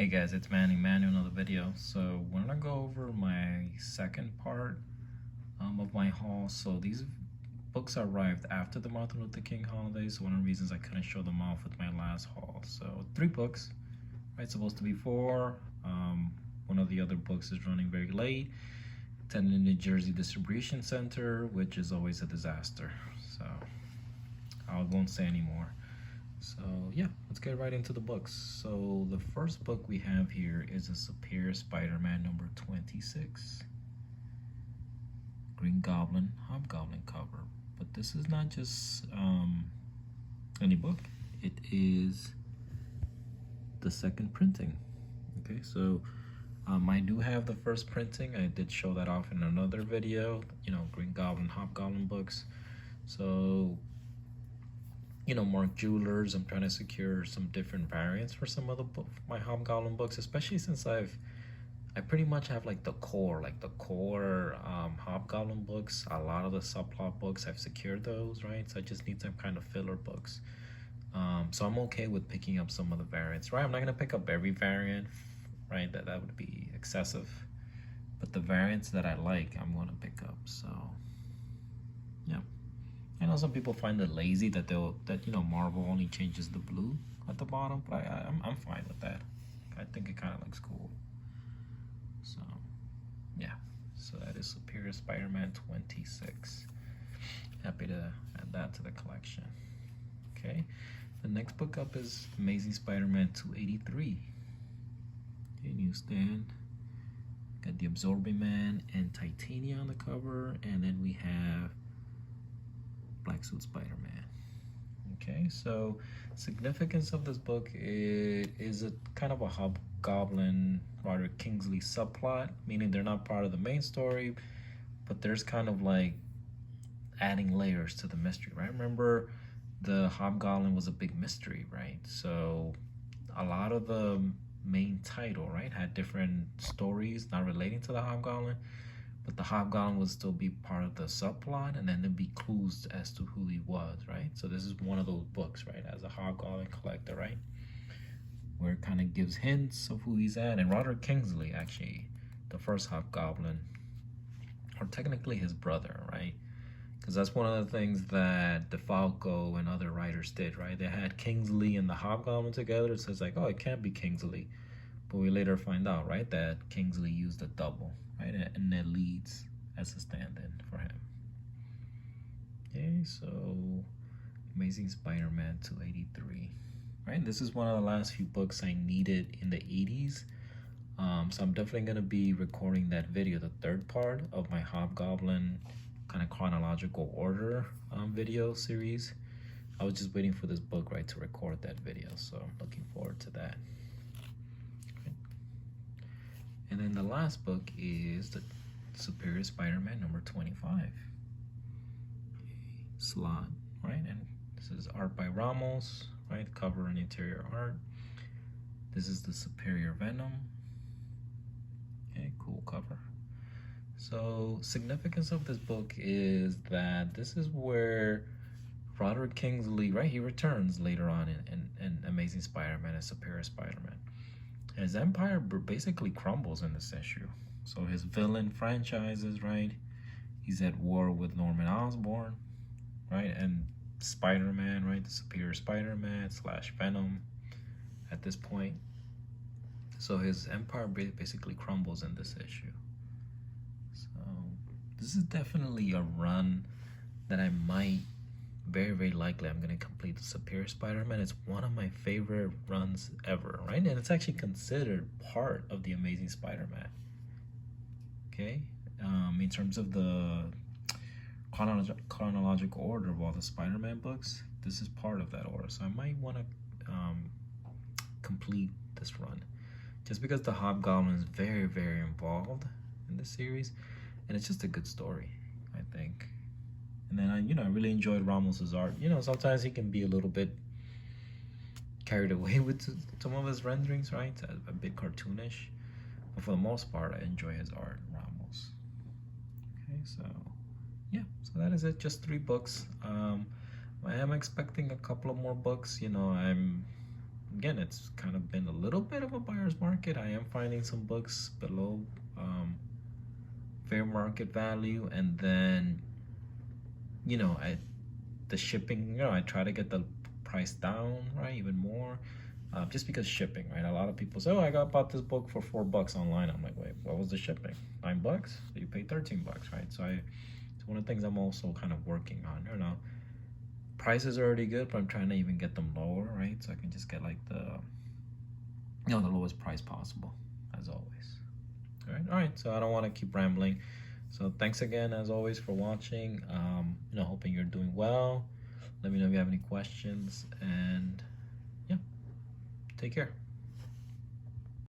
Hey guys, it's Manny another video. So we're gonna go over my second part of my haul. So these books arrived after the Martin Luther King holiday, so one of the reasons I couldn't show them off with my last haul. So 3 books, right? Supposed to be 4. One of the other books is running very late. It's in the New Jersey distribution center, which is always a disaster. So I won't say anymore. So yeah, let's get right into the books. So the first book we have here is a Superior Spider-Man number 26. Green Goblin, Hobgoblin cover. But this is not just any book. It is the second printing. Okay, so I do have the first printing. I did show that off in another video, Green Goblin, Hobgoblin books. So Mark Jewelers, I'm trying to secure some different variants for some of my Hobgoblin books, especially since I pretty much have like the core Hobgoblin books. A lot of the subplot books, I've secured those, right? So I just need some kind of filler books. So I'm okay with picking up some of the variants, right? I'm not gonna pick up every variant, right? That would be excessive. But the variants that I like, I'm gonna pick up. So yeah. I know some people find it lazy that Marvel only changes the blue at the bottom, but I'm fine with that. I think it kind of looks cool. So yeah, so that is Superior Spider-Man 26. Happy to add that to the collection. Okay, the next book up is Amazing Spider-Man 283. Okay, newsstand. Got the Absorbing Man and Titania on the cover, and then we have Black Suit Spider-Man. Okay, so significance of this book is a kind of a Hobgoblin Roderick Kingsley subplot, meaning they're not part of the main story, but there's kind of like adding layers to the mystery, right? Remember, the Hobgoblin was a big mystery, right? So a lot of the main title, right, had different stories not relating to the Hobgoblin, but the Hobgoblin would still be part of the subplot, and then there'd be clues as to who he was, right? So this is one of those books, right, as a Hobgoblin collector, right, where it kind of gives hints of who he's at. And Roderick Kingsley, actually, the first Hobgoblin, or technically his brother, right? Because that's one of the things that DeFalco and other writers did, right? They had Kingsley and the Hobgoblin together, so it's like, oh, it can't be Kingsley. But we later find out, right, that Kingsley used a double, right, and that leads as a stand-in for him. Okay, so Amazing Spider-Man 283, right? This is one of the last few books I needed in the 80s. So I'm definitely gonna be recording that video, the third part of my Hobgoblin kind of chronological order video series. I was just waiting for this book, right, to record that video, so I'm looking forward to that. And then the last book is the Superior Spider-Man number 25. Slot, right? And this is art by Ramos, right? Cover and interior art. This is the Superior Venom. Okay, cool cover. So significance of this book is that this is where Roderick Kingsley, right? He returns later on in Amazing Spider-Man and Superior Spider-Man. His empire basically crumbles in this issue. So his villain franchises, right? He's at war with Norman Osborn, right? And Spider-Man, right? The Superior Spider-Man / Venom at this point. So his empire basically crumbles in this issue. So this is definitely a run that I might, very likely, I'm going to complete the Superior Spider-Man. It's one of my favorite runs ever, right? And it's actually considered part of the Amazing Spider-Man. Okay, in terms of the chronological order of all the Spider-Man books, this is part of that order. So I might want to complete this run, just because the Hobgoblin is very involved in this series, and it's just a good story, I think. And then I really enjoyed Ramos's art. Sometimes he can be a little bit carried away with some of his renderings, right? A bit cartoonish. But for the most part, I enjoy his art, Ramos. Okay, so yeah, so that is it. Just 3 books. I am expecting a couple of more books. I'm again, it's kind of been a little bit of a buyer's market. I am finding some books below fair market value, and then the shipping, I try to get the price down, right, even more, just because shipping, right? A lot of people say, oh, I bought this book for $4 online. I'm like, wait, what was the shipping? $9? You paid $13, right? So it's one of the things I'm also kind of working on. Price is already good, but I'm trying to even get them lower, right? So I can just get like the lowest price possible, as always. All right. So I don't want to keep rambling. So thanks again, as always, for watching. Hoping you're doing well. Let me know if you have any questions, and yeah, take care.